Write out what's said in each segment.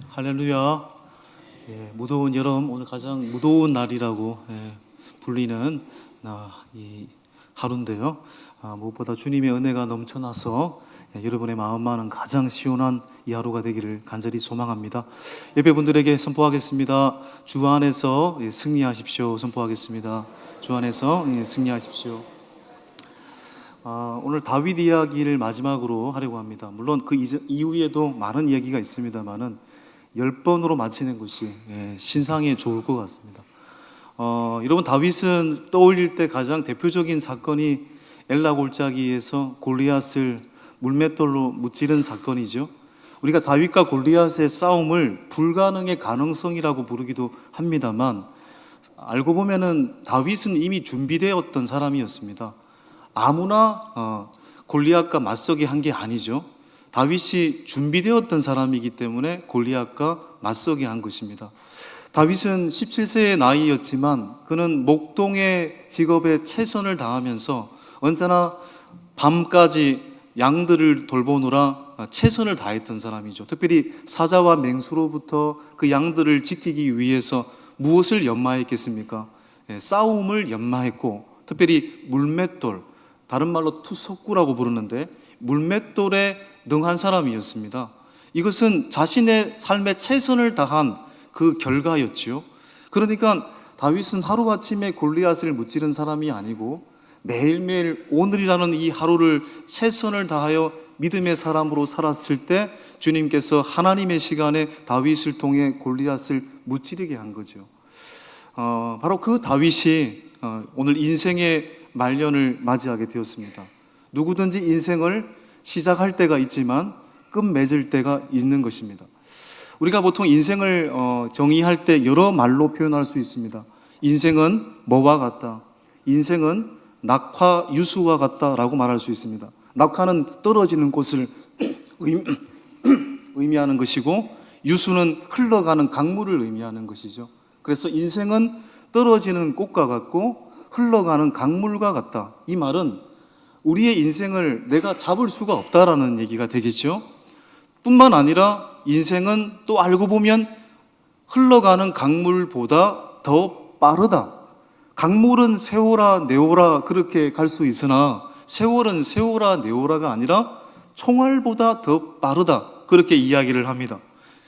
할렐루야. 무더운 여름, 오늘 가장 무더운 날이라고 불리는 이 하루인데요. 무엇보다 주님의 은혜가 넘쳐나서 여러분의 마음만은 가장 시원한 이 하루가 되기를 간절히 소망합니다. 예배분들에게 선포하겠습니다. 주 안에서 승리하십시오. 선포하겠습니다. 주 안에서 승리하십시오. 오늘 다윗 이야기를 마지막으로 하려고 합니다. 물론 그 이후에도 많은 이야기가 있습니다만은 10번으로 마치는 것이 신상에 좋을 것 같습니다. 여러분, 다윗은 떠올릴 때 가장 대표적인 사건이 엘라 골짜기에서 골리앗을 물맷돌로 무찌른 사건이죠. 우리가 다윗과 골리앗의 싸움을 불가능의 가능성이라고 부르기도 합니다만, 알고 보면은 다윗은 이미 준비되었던 사람이었습니다. 아무나 골리앗과 맞서게 한 게 아니죠. 다윗이 준비되었던 사람이기 때문에 골리앗과 맞서게 한 것입니다. 다윗은 17세의 나이였지만 그는 목동의 직업에 최선을 다하면서 언제나 밤까지 양들을 돌보느라 최선을 다했던 사람이죠. 특별히 사자와 맹수로부터 그 양들을 지키기 위해서 무엇을 연마했겠습니까? 싸움을 연마했고, 특별히 물맷돌, 다른 말로 투석구라고 부르는데 물맷돌에 능한 사람이었습니다. 이것은 자신의 삶에 최선을 다한 그 결과였지요. 그러니까 다윗은 하루아침에 골리앗을 무찌른 사람이 아니고 매일매일 오늘이라는 이 하루를 최선을 다하여 믿음의 사람으로 살았을 때 주님께서 하나님의 시간에 다윗을 통해 골리앗을 무찌르게 한 거죠. 바로 그 다윗이 오늘 인생의 말년을 맞이하게 되었습니다. 누구든지 인생을 시작할 때가 있지만 끝맺을 때가 있는 것입니다. 우리가 보통 인생을 정의할 때 여러 말로 표현할 수 있습니다. 인생은 뭐와 같다. 인생은 낙화 유수와 같다라고 말할 수 있습니다. 낙화는 떨어지는 곳을 의미하는 것이고, 유수는 흘러가는 강물을 의미하는 것이죠. 그래서 인생은 떨어지는 꽃과 같고 흘러가는 강물과 같다. 이 말은 우리의 인생을 내가 잡을 수가 없다라는 얘기가 되겠죠. 뿐만 아니라 인생은 또 알고 보면 흘러가는 강물보다 더 빠르다. 강물은 세워라 내오라 그렇게 갈 수 있으나 세월은 세워라 내오라가 아니라 총알보다 더 빠르다, 그렇게 이야기를 합니다.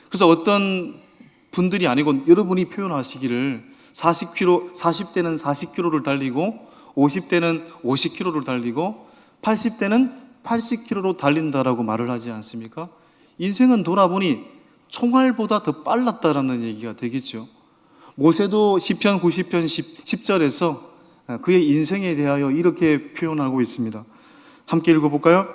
그래서 어떤 분들이 아니고 여러분이 표현하시기를 40대는 40km를 달리고 50대는 50km를 달리고 80대는 80km로 달린다라고 말을 하지 않습니까? 인생은 돌아보니 총알보다 더 빨랐다라는 얘기가 되겠죠. 모세도 시편 90편 10절에서 그의 인생에 대하여 이렇게 표현하고 있습니다. 함께 읽어볼까요?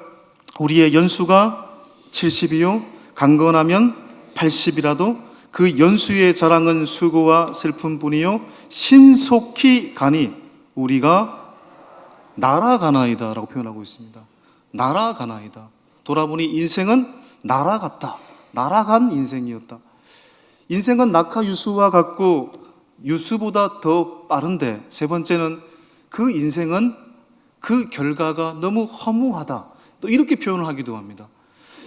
우리의 연수가 70이요 강건하면 80이라도 그 연수의 자랑은 수고와 슬픔뿐이요 신속히 가니 우리가 날아가나이다 라고 표현하고 있습니다. 날아가나이다. 돌아보니 인생은 날아갔다. 날아간 인생이었다. 인생은 낙하 유수와 같고 유수보다 더 빠른데, 세 번째는 그 인생은 그 결과가 너무 허무하다, 또 이렇게 표현을 하기도 합니다.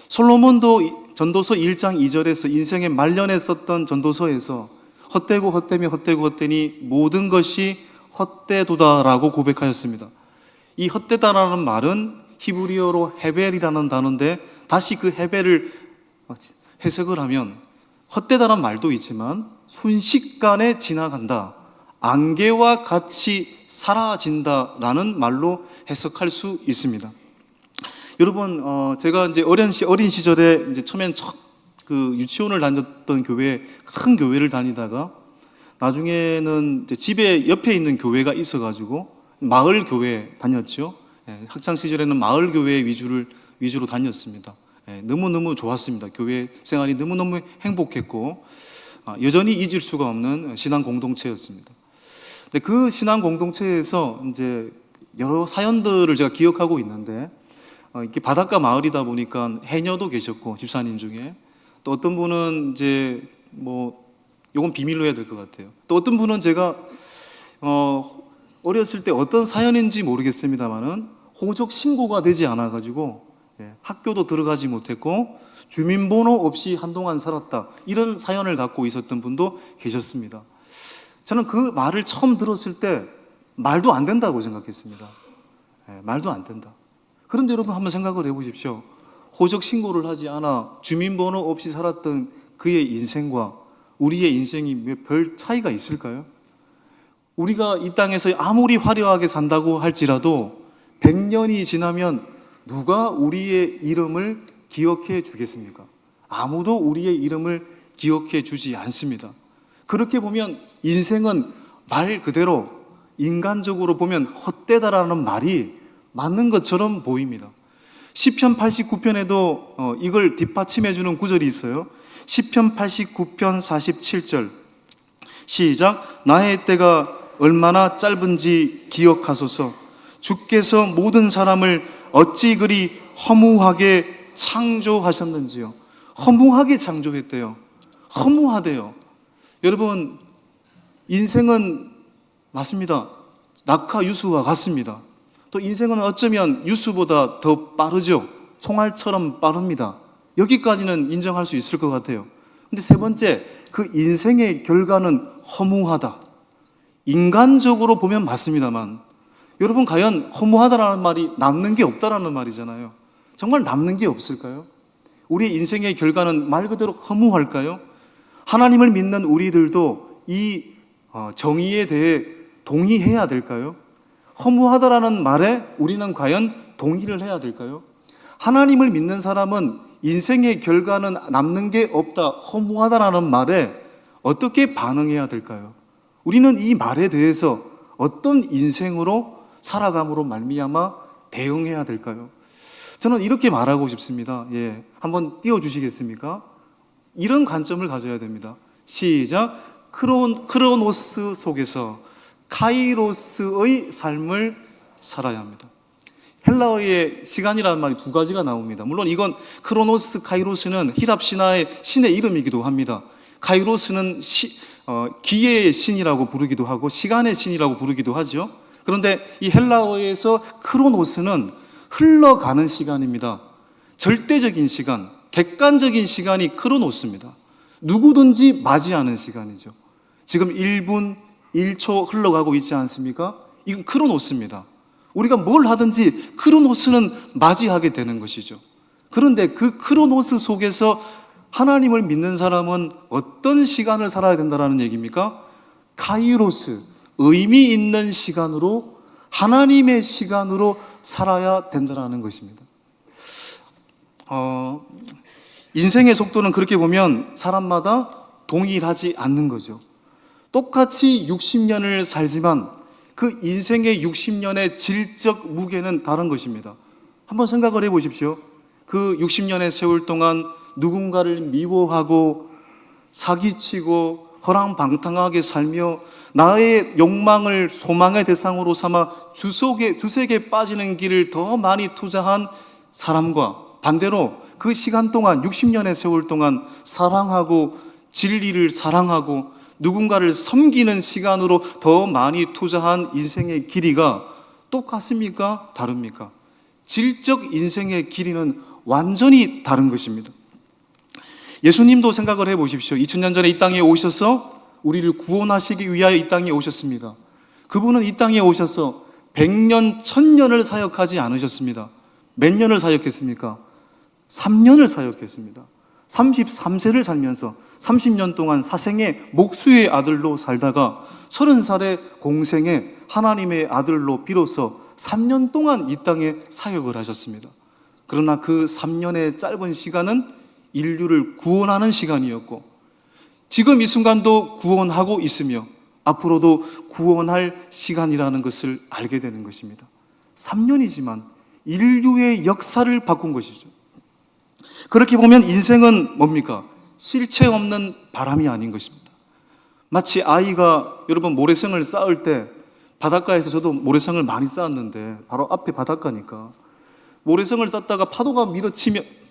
솔로몬도 전도서 1장 2절에서 인생의 말년에 썼던 전도서에서 헛되고 헛되며 헛되고 헛되니 모든 것이 헛되도다라고 고백하였습니다. 이 헛되다라는 말은 히브리어로 헤벨이라는 단어인데, 다시 그 헤벨을 해석을 하면 헛되다라는 말도 있지만 순식간에 지나간다, 안개와 같이 사라진다라는 말로 해석할 수 있습니다. 여러분, 제가 이제 어린 시절에 이제 처음엔 그 유치원을 다녔던 교회, 큰 교회를 다니다가 나중에는 이제 집에 옆에 있는 교회가 있어가지고 마을 교회 다녔죠. 학창 시절에는 마을 교회 위주로 다녔습니다. 너무너무 좋았습니다. 교회 생활이 너무너무 행복했고 여전히 잊을 수가 없는 신앙 공동체였습니다. 근데 그 신앙 공동체에서 이제 여러 사연들을 제가 기억하고 있는데, 이렇게 바닷가 마을이다 보니까 해녀도 계셨고, 집사님 중에 또 어떤 분은 이제 요건 비밀로 해야 될 것 같아요. 또 어떤 분은 제가 어렸을 때 어떤 사연인지 모르겠습니다만은 호적 신고가 되지 않아가지고 학교도 들어가지 못했고 주민번호 없이 한동안 살았다. 이런 사연을 갖고 있었던 분도 계셨습니다. 저는 그 말을 처음 들었을 때 말도 안 된다고 생각했습니다. 말도 안 된다. 그런데 여러분 한번 생각을 해보십시오. 호적 신고를 하지 않아 주민번호 없이 살았던 그의 인생과 우리의 인생이 별 차이가 있을까요? 우리가 이 땅에서 아무리 화려하게 산다고 할지라도 100년이 지나면 누가 우리의 이름을 기억해 주겠습니까? 아무도 우리의 이름을 기억해 주지 않습니다. 그렇게 보면 인생은 말 그대로 인간적으로 보면 헛되다라는 말이 맞는 것처럼 보입니다. 시편 89편에도 이걸 뒷받침해 주는 구절이 있어요. 시편 89편 47절 시작. 나의 때가 얼마나 짧은지 기억하소서. 주께서 모든 사람을 어찌 그리 허무하게 창조하셨는지요. 허무하게 창조했대요. 허무하대요. 여러분, 인생은 맞습니다. 낙하 유수와 같습니다. 또 인생은 어쩌면 유수보다 더 빠르죠. 총알처럼 빠릅니다. 여기까지는 인정할 수 있을 것 같아요. 근데 세 번째, 그 인생의 결과는 허무하다. 인간적으로 보면 맞습니다만, 여러분 과연 허무하다라는 말이 남는 게 없다라는 말이잖아요. 정말 남는 게 없을까요? 우리 인생의 결과는 말 그대로 허무할까요? 하나님을 믿는 우리들도 이 정의에 대해 동의해야 될까요? 허무하다라는 말에 우리는 과연 동의를 해야 될까요? 하나님을 믿는 사람은 인생의 결과는 남는 게 없다, 허무하다라는 말에 어떻게 반응해야 될까요? 우리는 이 말에 대해서 어떤 인생으로 살아감으로 말미암아 대응해야 될까요? 저는 이렇게 말하고 싶습니다. 한번 띄워주시겠습니까? 이런 관점을 가져야 됩니다. 시작. 크로노스 속에서 카이로스의 삶을 살아야 합니다. 헬라어의 시간이라는 말이 두 가지가 나옵니다. 물론 이건 크로노스, 카이로스는 히랍 신화의 신의 이름이기도 합니다. 카이로스는 기회의 신이라고 부르기도 하고 시간의 신이라고 부르기도 하죠. 그런데 이 헬라어에서 크로노스는 흘러가는 시간입니다. 절대적인 시간, 객관적인 시간이 크로노스입니다. 누구든지 맞이하는 시간이죠. 지금 1분, 1초 흘러가고 있지 않습니까? 이건 크로노스입니다. 우리가 뭘 하든지 크로노스는 맞이하게 되는 것이죠. 그런데 그 크로노스 속에서 하나님을 믿는 사람은 어떤 시간을 살아야 된다는 얘기입니까? 카이로스, 의미 있는 시간으로, 하나님의 시간으로 살아야 된다는 것입니다. 인생의 속도는 그렇게 보면 사람마다 동일하지 않는 거죠. 똑같이 60년을 살지만 그 인생의 60년의 질적 무게는 다른 것입니다. 한번 생각을 해보십시오. 그 60년의 세월 동안 누군가를 미워하고 사기치고 허랑방탕하게 살며 나의 욕망을 소망의 대상으로 삼아 주색에 빠지는 길을 더 많이 투자한 사람과 반대로 그 시간 동안 60년의 세월 동안 사랑하고 진리를 사랑하고 누군가를 섬기는 시간으로 더 많이 투자한 인생의 길이가 똑같습니까? 다릅니까? 질적 인생의 길이는 완전히 다른 것입니다. 예수님도 생각을 해보십시오. 2000년 전에 이 땅에 오셔서 우리를 구원하시기 위하여 이 땅에 오셨습니다. 그분은 이 땅에 오셔서 100년, 1000년을 사역하지 않으셨습니다. 몇 년을 사역했습니까? 3년을 사역했습니다. 33세를 살면서 30년 동안 사생의 목수의 아들로 살다가 30살의 공생의 하나님의 아들로 비로소 3년 동안 이 땅에 사역을 하셨습니다. 그러나 그 3년의 짧은 시간은 인류를 구원하는 시간이었고 지금 이 순간도 구원하고 있으며 앞으로도 구원할 시간이라는 것을 알게 되는 것입니다. 3년이지만 인류의 역사를 바꾼 것이죠. 그렇게 보면 인생은 뭡니까? 실체 없는 바람이 아닌 것입니다. 마치 아이가 여러분 모래성을 쌓을 때 바닷가에서 저도 모래성을 많이 쌓았는데 바로 앞에 바닷가니까 모래성을 쌓다가 파도가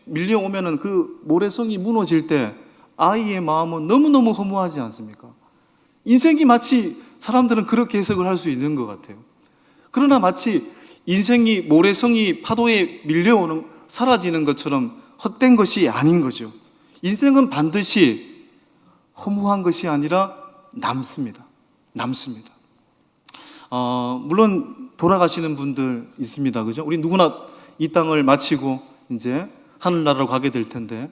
밀려오면은 그 모래성이 무너질 때 아이의 마음은 너무너무 허무하지 않습니까? 인생이 마치 사람들은 그렇게 해석을 할 수 있는 것 같아요. 그러나 마치 인생이 모래성이 파도에 밀려오는 사라지는 것처럼 헛된 것이 아닌 거죠. 인생은 반드시 허무한 것이 아니라 남습니다. 남습니다. 물론 돌아가시는 분들 있습니다. 그죠? 우리 누구나 이 땅을 마치고 이제 하늘나라로 가게 될 텐데,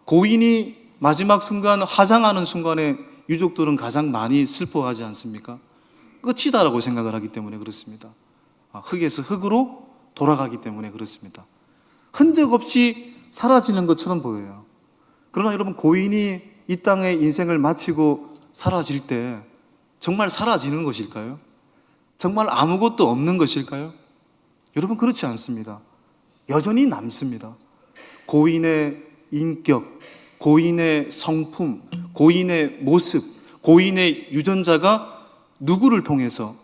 고인이 마지막 순간, 화장하는 순간에 유족들은 가장 많이 슬퍼하지 않습니까? 끝이다라고 생각을 하기 때문에 그렇습니다. 흙에서 흙으로 돌아가기 때문에 그렇습니다. 흔적 없이 사라지는 것처럼 보여요. 그러나 여러분, 고인이 이 땅에 인생을 마치고 사라질 때 정말 사라지는 것일까요? 정말 아무것도 없는 것일까요? 여러분, 그렇지 않습니다. 여전히 남습니다. 고인의 인격, 고인의 성품, 고인의 모습, 고인의 유전자가 누구를 통해서,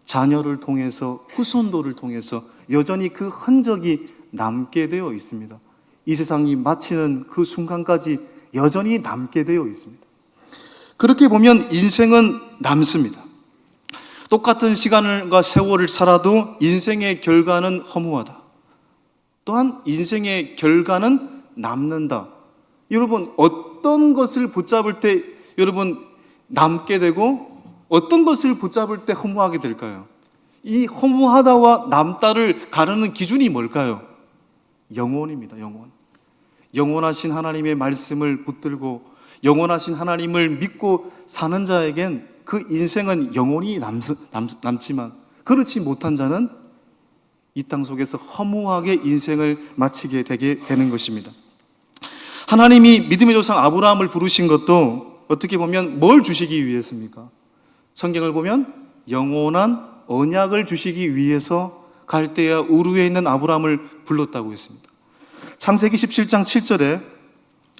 자녀를 통해서, 후손도를 통해서 여전히 그 흔적이 남게 되어 있습니다. 이 세상이 마치는 그 순간까지 여전히 남게 되어 있습니다. 그렇게 보면 인생은 남습니다. 똑같은 시간과 세월을 살아도 인생의 결과는 허무하다. 또한 인생의 결과는 남는다. 여러분, 어떤 것을 붙잡을 때 여러분 남게 되고 어떤 것을 붙잡을 때 허무하게 될까요? 이 허무하다와 남다를 가르는 기준이 뭘까요? 영혼입니다. 영혼. 영원하신 하나님의 말씀을 붙들고 영원하신 하나님을 믿고 사는 자에겐 그 인생은 영원히 남지만, 그렇지 못한 자는 이 땅 속에서 허무하게 인생을 마치게 되게 되는 것입니다. 하나님이 믿음의 조상 아브라함을 부르신 것도 어떻게 보면 뭘 주시기 위해서입니까? 성경을 보면 영원한 언약을 주시기 위해서 갈대아 우르에 있는 아브라함을 불렀다고 했습니다. 창세기 17장 7절에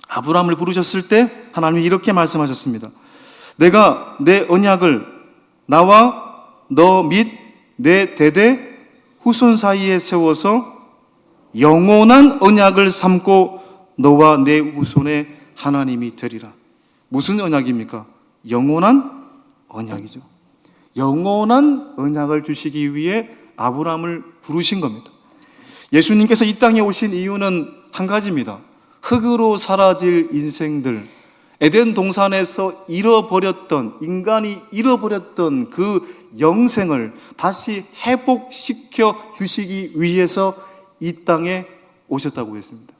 아브라함을 부르셨을 때 하나님이 이렇게 말씀하셨습니다. 내가 내 언약을 나와 너 및 내 대대 후손 사이에 세워서 영원한 언약을 삼고 너와 내 후손의 하나님이 되리라. 무슨 언약입니까? 영원한 언약이죠. 영원한 언약을 주시기 위해 아브라함을 부르신 겁니다. 예수님께서 이 땅에 오신 이유는 한 가지입니다. 흙으로 사라질 인생들, 에덴 동산에서 잃어버렸던, 인간이 잃어버렸던 그 영생을 다시 회복시켜 주시기 위해서 이 땅에 오셨다고 했습니다.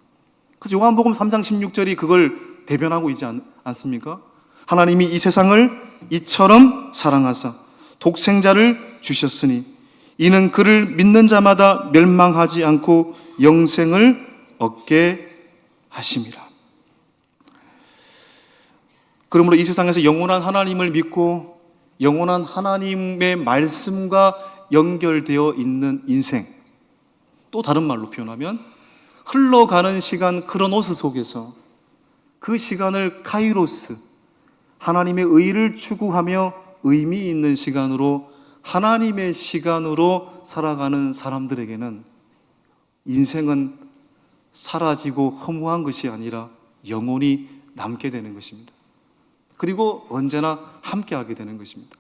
그래서 요한복음 3장 16절이 그걸 대변하고 있지 않습니까? 하나님이 이 세상을 이처럼 사랑하사 독생자를 주셨으니 이는 그를 믿는 자마다 멸망하지 않고 영생을 얻게 하심이라. 그러므로 이 세상에서 영원한 하나님을 믿고 영원한 하나님의 말씀과 연결되어 있는 인생, 또 다른 말로 표현하면 흘러가는 시간 크로노스 속에서 그 시간을 카이로스, 하나님의 의를 추구하며 의미 있는 시간으로, 하나님의 시간으로 살아가는 사람들에게는 인생은 사라지고 허무한 것이 아니라 영원히 남게 되는 것입니다. 그리고 언제나 함께하게 되는 것입니다.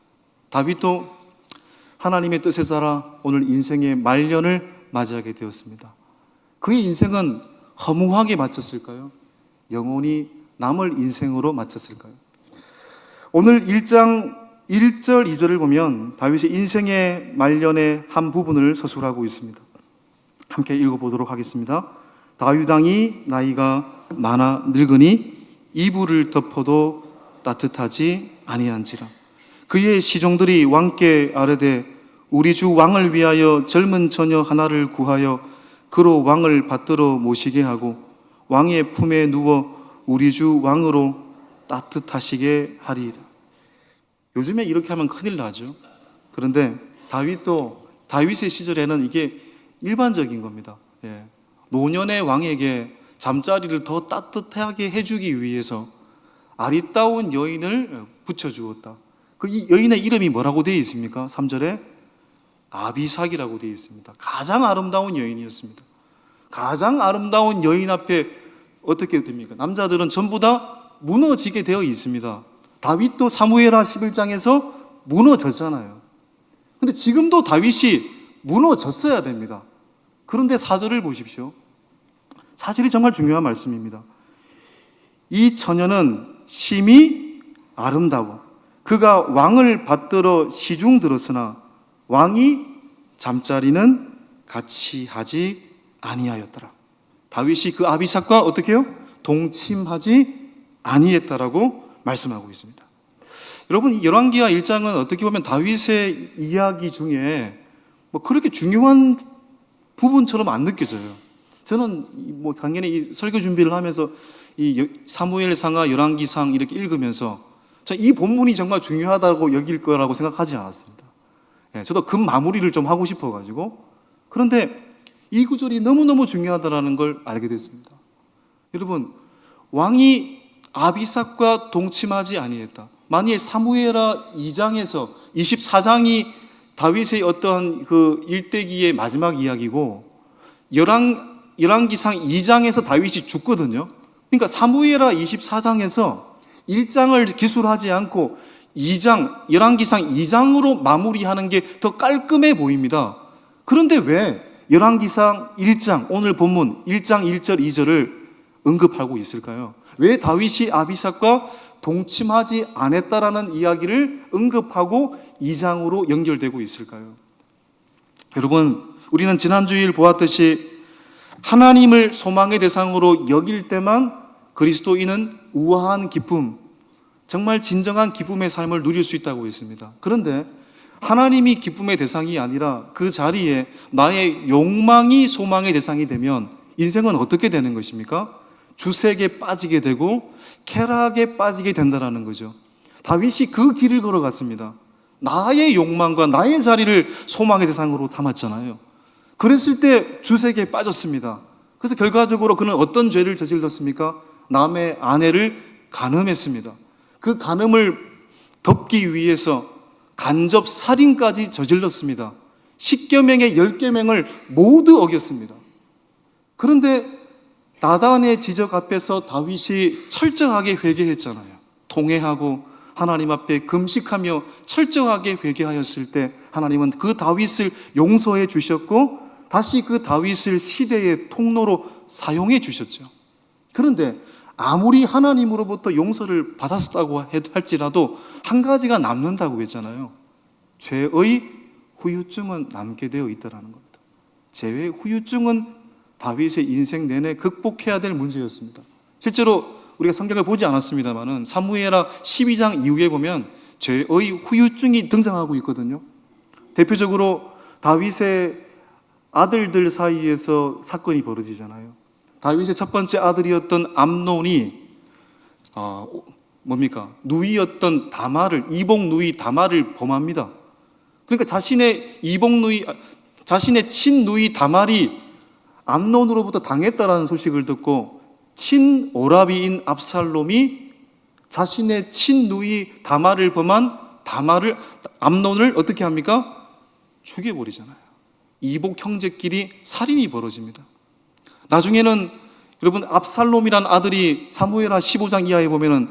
다윗도 하나님의 뜻에 따라 오늘 인생의 말년을 맞이하게 되었습니다. 그의 인생은 허무하게 마쳤을까요? 영원히 남을 인생으로 마쳤을까요? 오늘 1장 1절 2절을 보면 다윗의 인생의 말년의 한 부분을 서술하고 있습니다. 함께 읽어보도록 하겠습니다. 다윗 왕이 나이가 많아 늙으니 이불을 덮어도 따뜻하지 아니한지라. 그의 시종들이 왕께 아뢰되 우리 주 왕을 위하여 젊은 처녀 하나를 구하여 그로 왕을 받들어 모시게 하고 왕의 품에 누워 우리 주 왕으로 따뜻하시게 하리이다. 요즘에 이렇게 하면 큰일 나죠. 그런데 다윗의 시절에는 이게 일반적인 겁니다. 노년의 왕에게 잠자리를 더 따뜻하게 해주기 위해서 아리따운 여인을 붙여주었다. 그 이 여인의 이름이 뭐라고 되어 있습니까? 3절에 아비삭이라고 되어 있습니다. 가장 아름다운 여인이었습니다. 가장 아름다운 여인 앞에 어떻게 됩니까? 남자들은 전부 다 무너지게 되어 있습니다. 다윗도 사무엘하 11장에서 무너졌잖아요. 근데 지금도 다윗이 무너졌어야 됩니다. 그런데 4절을 보십시오. 사실이 정말 중요한 말씀입니다. 이 처녀는 심히 아름다워 그가 왕을 받들어 시중 들었으나 왕이 잠자리는 같이 하지 아니하였더라. 다윗이 그 아비삭과 어떻게 해요? 동침하지 아니했다라고 말씀하고 있습니다. 여러분, 이 열왕기하 1장은 어떻게 보면 다윗의 이야기 중에 뭐 그렇게 중요한 부분처럼 안 느껴져요. 저는 뭐 당연히 이 설교 준비를 하면서 이 사무엘상하 열왕기상 이렇게 읽으면서 이 본문이 정말 중요하다고 여길 거라고 생각하지 않았습니다. 저도 급 마무리를 좀 하고 싶어가지고. 그런데 이 구절이 너무너무 중요하다는 걸 알게 됐습니다. 여러분, 왕이 아비삭과 동침하지 아니했다. 만일 사무엘하 2장에서 24장이 다윗의 어떠한 그 일대기의 마지막 이야기고 열왕기상 2장에서 다윗이 죽거든요. 그러니까 사무엘하 24장에서 1장을 기술하지 않고 2장, 열왕기상 2장으로 마무리하는 게 더 깔끔해 보입니다. 그런데 왜 열왕기상 1장, 오늘 본문 1장 1절 2절을 언급하고 있을까요? 왜 다윗이 아비삭과 동침하지 않았다라는 이야기를 언급하고 2장으로 연결되고 있을까요? 여러분, 우리는 지난주일 보았듯이 하나님을 소망의 대상으로 여길 때만 그리스도인은 우아한 기쁨, 정말 진정한 기쁨의 삶을 누릴 수 있다고 했습니다. 그런데 하나님이 기쁨의 대상이 아니라 그 자리에 나의 욕망이 소망의 대상이 되면 인생은 어떻게 되는 것입니까? 주색에 빠지게 되고 쾌락에 빠지게 된다는 거죠. 다윗이 그 길을 걸어갔습니다. 나의 욕망과 나의 자리를 소망의 대상으로 삼았잖아요. 그랬을 때 주색에 빠졌습니다. 그래서 결과적으로 그는 어떤 죄를 저질렀습니까? 남의 아내를 간음했습니다. 그 간음을 덮기 위해서 간접 살인까지 저질렀습니다. 10계명의 10계명을 모두 어겼습니다. 그런데 나단의 지적 앞에서 다윗이 철저하게 회개했잖아요. 통회하고 하나님 앞에 금식하며 철저하게 회개하였을 때 하나님은 그 다윗을 용서해 주셨고 다시 그 다윗을 시대의 통로로 사용해 주셨죠. 그런데 아무리 하나님으로부터 용서를 받았다고 할지라도 한 가지가 남는다고 했잖아요. 죄의 후유증은 남게 되어 있다는 겁니다. 죄의 후유증은 다윗의 인생 내내 극복해야 될 문제였습니다. 실제로 우리가 성경을 보지 않았습니다만은 사무엘하 12장 이후에 보면 죄의 후유증이 등장하고 있거든요. 대표적으로 다윗의 아들들 사이에서 사건이 벌어지잖아요. 다윗의 첫 번째 아들이었던 암논이 누이였던 다말을, 이복 누이 다말을 범합니다. 그러니까 자신의 친누이 다말이 암논으로부터 당했다라는 소식을 듣고 친오라비인 압살롬이 자신의 친누이 다말을 범한 암논을 어떻게 합니까? 죽여버리잖아요. 이복 형제끼리 살인이 벌어집니다. 나중에는 여러분 압살롬이란 아들이 사무엘하 15장 이하에 보면은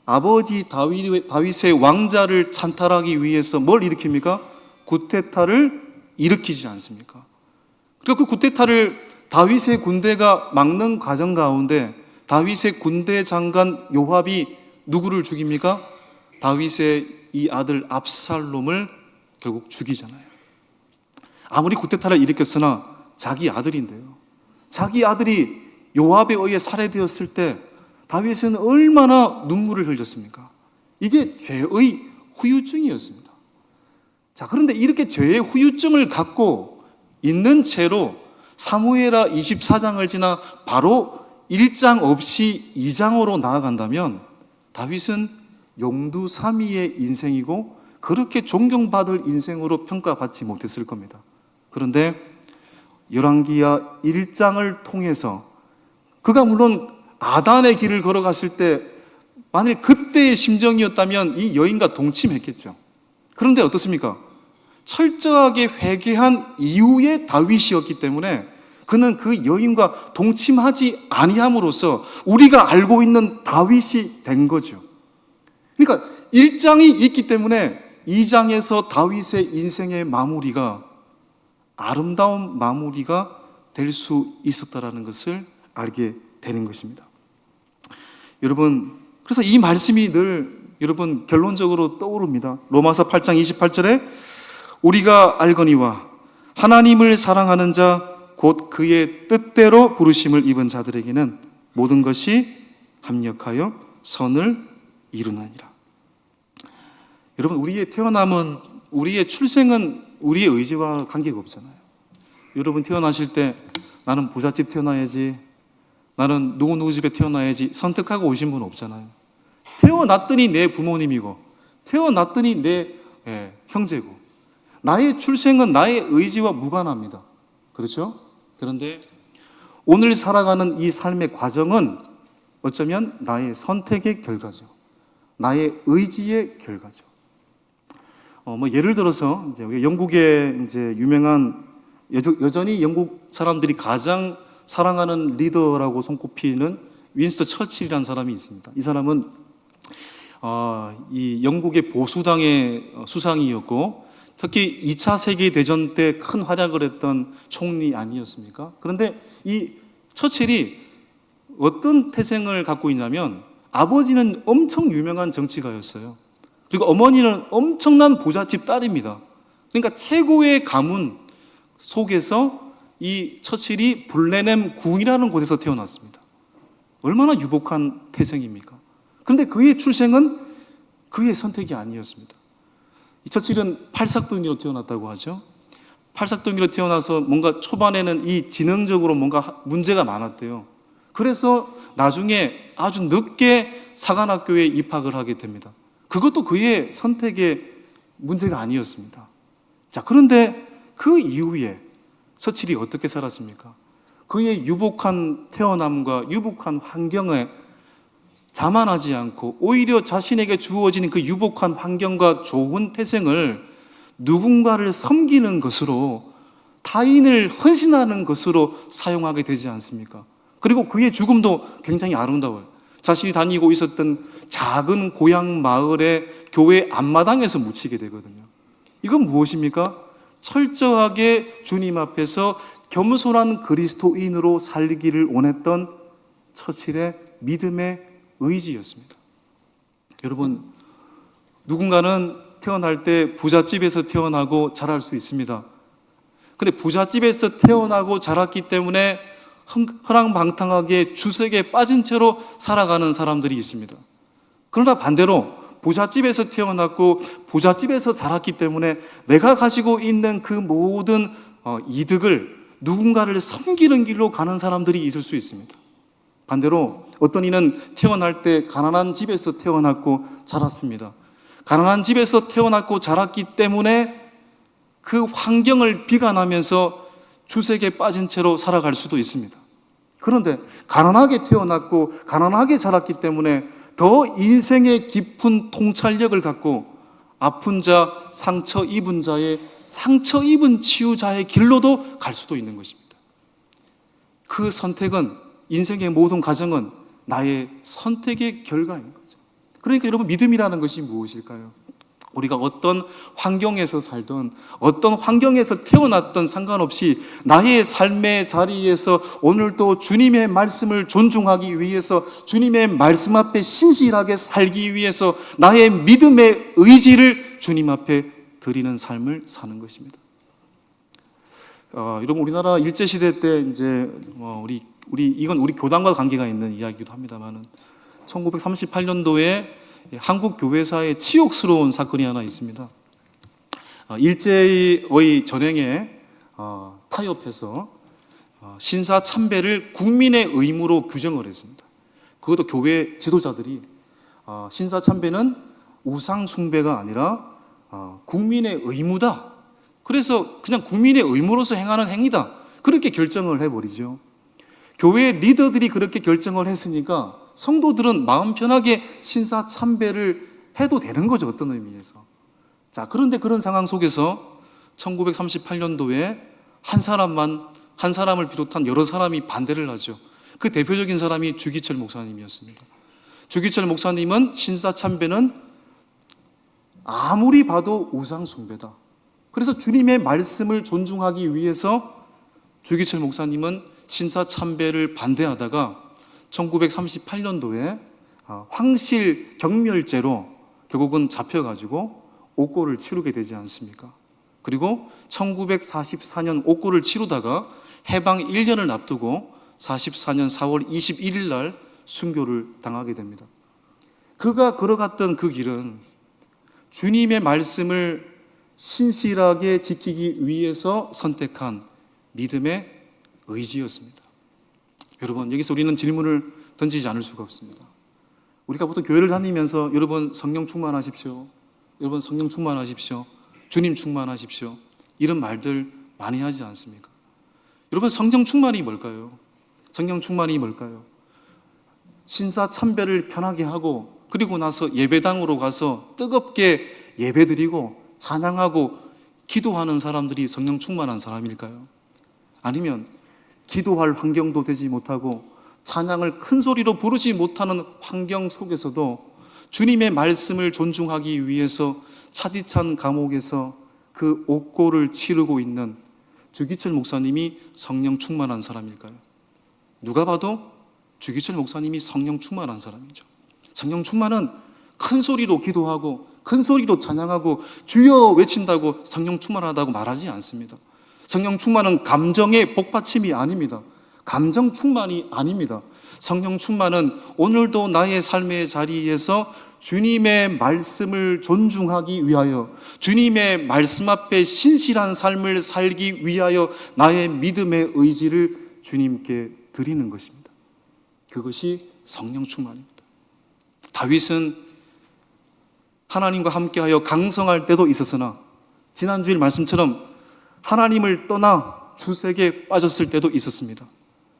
아버지 다윗의 왕자를 찬탈하기 위해서 뭘 일으킵니까? 구테타를 일으키지 않습니까? 그리고 그 구테타를 다윗의 군대가 막는 과정 가운데 다윗의 군대 장관 요압이 누구를 죽입니까? 다윗의 이 아들 압살롬을 결국 죽이잖아요. 아무리 구테타를 일으켰으나 자기 아들인데요. 자기 아들이 요압에 의해 살해되었을 때 다윗은 얼마나 눈물을 흘렸습니까? 이게 죄의 후유증이었습니다. 자, 그런데 이렇게 죄의 후유증을 갖고 있는 채로 사무엘하 24장을 지나 바로 1장 없이 2장으로 나아간다면 다윗은 용두사미의 인생이고 그렇게 존경받을 인생으로 평가받지 못했을 겁니다. 그런데 열왕기하 1장을 통해서 그가 물론 아단의 길을 걸어갔을 때 만일 그때의 심정이었다면 이 여인과 동침했겠죠. 그런데 어떻습니까? 철저하게 회개한 이후의 다윗이었기 때문에 그는 그 여인과 동침하지 아니함으로써 우리가 알고 있는 다윗이 된 거죠. 그러니까 1장이 있기 때문에 2장에서 다윗의 인생의 마무리가 아름다운 마무리가 될 수 있었다라는 것을 알게 되는 것입니다. 여러분, 그래서 이 말씀이 늘 여러분 결론적으로 떠오릅니다. 로마서 8장 28절에 우리가 알거니와 하나님을 사랑하는 자 곧 그의 뜻대로 부르심을 입은 자들에게는 모든 것이 합력하여 선을 이루나니라. 여러분, 우리의 태어남은, 우리의 출생은 우리의 의지와 관계가 없잖아요. 여러분 태어나실 때 나는 부잣집 태어나야지, 나는 누구 집에 태어나야지 선택하고 오신 분은 없잖아요. 태어났더니 내 부모님이고 태어났더니 내 형제고, 나의 출생은 나의 의지와 무관합니다. 그렇죠? 그런데 오늘 살아가는 이 삶의 과정은 어쩌면 나의 선택의 결과죠. 나의 의지의 결과죠. 예를 들어서 이제 우리 영국의 이제 유명한 여전히 영국 사람들이 가장 사랑하는 리더라고 손꼽히는 윈스턴 처칠이라는 사람이 있습니다. 이 사람은 이 영국의 보수당의 수상이었고 특히 2차 세계대전 때 큰 활약을 했던 총리 아니었습니까? 그런데 이 처칠이 어떤 태생을 갖고 있냐면 아버지는 엄청 유명한 정치가였어요. 그리고 어머니는 엄청난 부잣집 딸입니다. 그러니까 최고의 가문 속에서 이 처칠이 블레넴 궁이라는 곳에서 태어났습니다. 얼마나 유복한 태생입니까? 그런데 그의 출생은 그의 선택이 아니었습니다. 이 처칠은 팔삭둥이로 태어났다고 하죠. 팔삭둥이로 태어나서 뭔가 초반에는 이 지능적으로 뭔가 문제가 많았대요. 그래서 나중에 아주 늦게 사관학교에 입학을 하게 됩니다. 그것도 그의 선택의 문제가 아니었습니다. 자, 그런데 그 이후에 처칠이 어떻게 살았습니까? 그의 유복한 태어남과 유복한 환경에 자만하지 않고 오히려 자신에게 주어지는 그 유복한 환경과 좋은 태생을 누군가를 섬기는 것으로, 타인을 헌신하는 것으로 사용하게 되지 않습니까? 그리고 그의 죽음도 굉장히 아름다워요. 자신이 다니고 있었던 작은 고향 마을의 교회 앞마당에서 묻히게 되거든요. 이건 무엇입니까? 철저하게 주님 앞에서 겸손한 그리스도인으로 살기를 원했던 처칠의 믿음의 의지였습니다. 여러분, 누군가는 태어날 때 부잣집에서 태어나고 자랄 수 있습니다. 근데 부잣집에서 태어나고 자랐기 때문에 허랑방탕하게 주색에 빠진 채로 살아가는 사람들이 있습니다. 그러나 반대로 부잣집에서 태어났고 부잣집에서 자랐기 때문에 내가 가지고 있는 그 모든 이득을 누군가를 섬기는 길로 가는 사람들이 있을 수 있습니다. 반대로 어떤 이는 태어날 때 가난한 집에서 태어났고 자랐습니다. 가난한 집에서 태어났고 자랐기 때문에 그 환경을 비관하면서 주색에 빠진 채로 살아갈 수도 있습니다. 그런데 가난하게 태어났고 가난하게 자랐기 때문에 더 인생의 깊은 통찰력을 갖고 아픈 자, 상처 입은 자의 상처 입은 치유자의 길로도 갈 수도 있는 것입니다. 그 선택은, 인생의 모든 과정은 나의 선택의 결과인 거죠. 그러니까 여러분, 믿음이라는 것이 무엇일까요? 우리가 어떤 환경에서 살든 어떤 환경에서 태어났든 상관없이 나의 삶의 자리에서 오늘도 주님의 말씀을 존중하기 위해서, 주님의 말씀 앞에 신실하게 살기 위해서 나의 믿음의 의지를 주님 앞에 드리는 삶을 사는 것입니다. 여러분, 우리나라 일제시대 때 이제 이건 우리 교단과 관계가 있는 이야기이기도 합니다만은 1938년도에 한국 교회사에 치욕스러운 사건이 하나 있습니다. 일제의 전횡에 타협해서 신사 참배를 국민의 의무로 규정을 했습니다. 그것도 교회 지도자들이 신사 참배는 우상 숭배가 아니라 국민의 의무다. 그래서 그냥 국민의 의무로서 행하는 행위다. 그렇게 결정을 해버리죠. 교회 리더들이 그렇게 결정을 했으니까 성도들은 마음 편하게 신사 참배를 해도 되는 거죠, 어떤 의미에서. 자, 그런데 그런 상황 속에서 1938년도에 한 사람을 비롯한 여러 사람이 반대를 하죠. 그 대표적인 사람이 주기철 목사님이었습니다. 주기철 목사님은 신사 참배는 아무리 봐도 우상 숭배다. 그래서 주님의 말씀을 존중하기 위해서 주기철 목사님은 신사참배를 반대하다가 1938년도에 황실 경멸죄로 결국은 잡혀가지고 옥고를 치르게 되지 않습니까? 그리고 1944년 옥고를 치르다가 해방 1년을 앞두고 44년 4월 21일 날 순교를 당하게 됩니다. 그가 걸어갔던 그 길은 주님의 말씀을 신실하게 지키기 위해서 선택한 믿음의 의지였습니다. 여러분, 여기서 우리는 질문을 던지지 않을 수가 없습니다. 우리가 보통 교회를 다니면서 여러분 성령 충만하십시오, 여러분 성령 충만하십시오, 주님 충만하십시오, 이런 말들 많이 하지 않습니까? 여러분, 성령 충만이 뭘까요? 성령 충만이 뭘까요? 신사 참배를 편하게 하고 그리고 나서 예배당으로 가서 뜨겁게 예배드리고 찬양하고 기도하는 사람들이 성령 충만한 사람일까요? 아니면 기도할 환경도 되지 못하고 찬양을 큰 소리로 부르지 못하는 환경 속에서도 주님의 말씀을 존중하기 위해서 차디찬 감옥에서 그 옥고를 치르고 있는 주기철 목사님이 성령 충만한 사람일까요? 누가 봐도 주기철 목사님이 성령 충만한 사람이죠. 성령 충만은 큰 소리로 기도하고 큰 소리로 찬양하고 주여 외친다고 성령 충만하다고 말하지 않습니다. 성령 충만은 감정의 복받침이 아닙니다. 감정 충만이 아닙니다. 성령 충만은 오늘도 나의 삶의 자리에서 주님의 말씀을 존중하기 위하여, 주님의 말씀 앞에 신실한 삶을 살기 위하여 나의 믿음의 의지를 주님께 드리는 것입니다. 그것이 성령 충만입니다. 다윗은 하나님과 함께하여 강성할 때도 있었으나 지난주일 말씀처럼 하나님을 떠나 주색에 빠졌을 때도 있었습니다.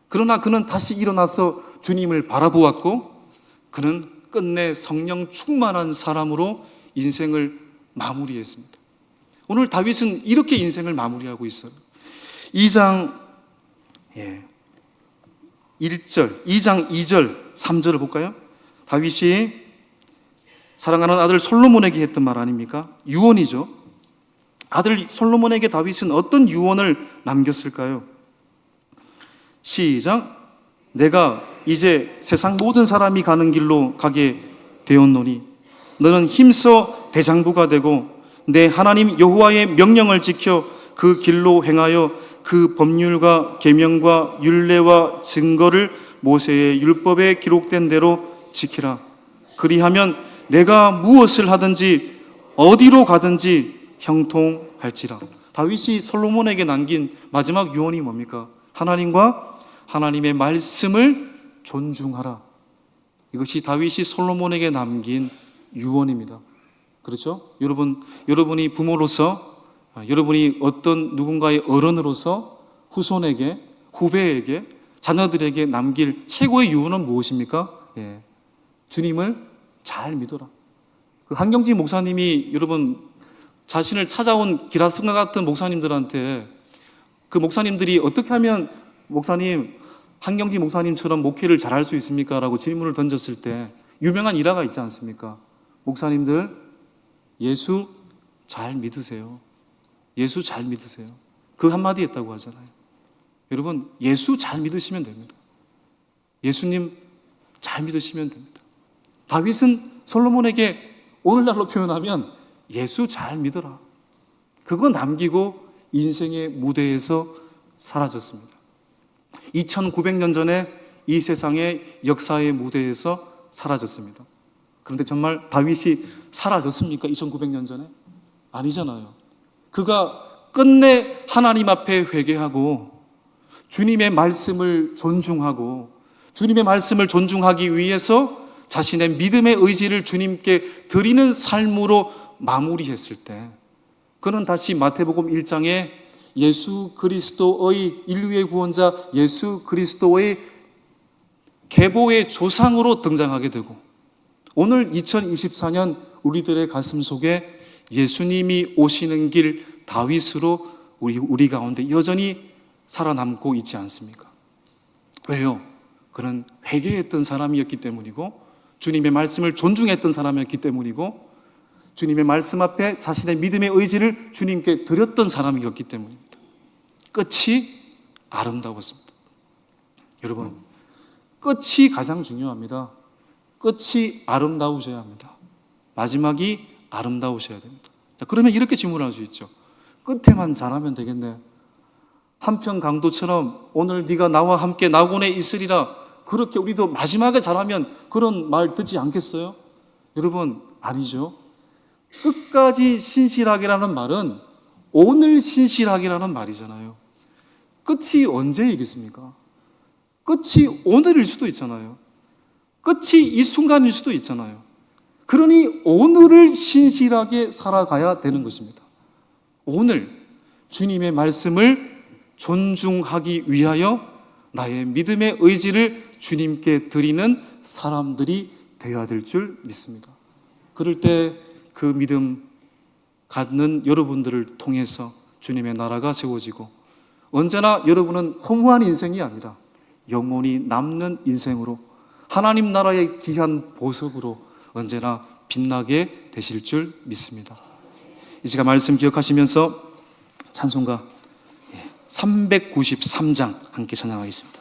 그러나 그는 다시 일어나서 주님을 바라보았고 그는 끝내 성령 충만한 사람으로 인생을 마무리했습니다. 오늘 다윗은 이렇게 인생을 마무리하고 있어요. 2장 1절, 2장 2절, 3절을 볼까요? 다윗이 사랑하는 아들 솔로몬에게 했던 말 아닙니까? 유언이죠. 아들 솔로몬에게 다윗은 어떤 유언을 남겼을까요? 시작. 내가 이제 세상 모든 사람이 가는 길로 가게 되었노니 너는 힘써 대장부가 되고 내 하나님 여호와의 명령을 지켜 그 길로 행하여 그 법률과 계명과 율례와 증거를 모세의 율법에 기록된 대로 지키라. 그리하면 내가 무엇을 하든지 어디로 가든지 형통할지라. 다윗이 솔로몬에게 남긴 마지막 유언이 뭡니까? 하나님과 하나님의 말씀을 존중하라. 이것이 다윗이 솔로몬에게 남긴 유언입니다. 그렇죠? 여러분이 부모로서, 여러분이 어떤 누군가의 어른으로서 후손에게, 후배에게, 자녀들에게 남길 최고의 유언은 무엇입니까? 주님을 잘 믿어라. 그 한경지 목사님이 여러분 자신을 찾아온 기라슨과 같은 목사님들한테 그 목사님들이 어떻게 하면 목사님, 한경지 목사님처럼 목회를 잘할 수 있습니까? 라고 질문을 던졌을 때 유명한 일화가 있지 않습니까? 목사님들, 예수 잘 믿으세요. 예수 잘 믿으세요. 그 한마디 했다고 하잖아요. 여러분, 예수 잘 믿으시면 됩니다. 예수님 잘 믿으시면 됩니다. 다윗은 솔로몬에게 오늘날로 표현하면 예수 잘 믿어라. 그거 남기고 인생의 무대에서 사라졌습니다. 2900년 전에 이 세상의 역사의 무대에서 사라졌습니다. 그런데 정말 다윗이 사라졌습니까? 2900년 전에? 아니잖아요. 그가 끝내 하나님 앞에 회개하고 주님의 말씀을 존중하고 주님의 말씀을 존중하기 위해서 자신의 믿음의 의지를 주님께 드리는 삶으로 마무리했을 때 그는 다시 마태복음 1장에 예수 그리스도의 인류의 구원자 예수 그리스도의 계보의 조상으로 등장하게 되고 오늘 2024년 우리들의 가슴 속에 예수님이 오시는 길 다윗으로 우리 가운데 여전히 살아남고 있지 않습니까? 왜요? 그는 회개했던 사람이었기 때문이고 주님의 말씀을 존중했던 사람이었기 때문이고 주님의 말씀 앞에 자신의 믿음의 의지를 주님께 드렸던 사람이었기 때문입니다. 끝이 아름다웠습니다. 여러분, 끝이 가장 중요합니다. 끝이 아름다우셔야 합니다. 마지막이 아름다우셔야 됩니다. 자, 그러면 이렇게 질문할 수 있죠. 끝에만 잘하면 되겠네. 한편 강도처럼 오늘 네가 나와 함께 낙원에 있으리라, 그렇게 우리도 마지막에 잘하면 그런 말 듣지 않겠어요? 여러분, 아니죠. 끝까지 신실하게라는 말은 오늘 신실하게라는 말이잖아요. 끝이 언제이겠습니까? 끝이 오늘일 수도 있잖아요. 끝이 이 순간일 수도 있잖아요. 그러니 오늘을 신실하게 살아가야 되는 것입니다. 오늘 주님의 말씀을 존중하기 위하여 나의 믿음의 의지를 주님께 드리는 사람들이 되어야 될 줄 믿습니다. 그럴 때 그 믿음 갖는 여러분들을 통해서 주님의 나라가 세워지고, 언제나 여러분은 허무한 인생이 아니라 영원히 남는 인생으로 하나님 나라의 귀한 보석으로 언제나 빛나게 되실 줄 믿습니다. 이 시간 말씀 기억하시면서 찬송가 393장 함께 찬양하겠습니다.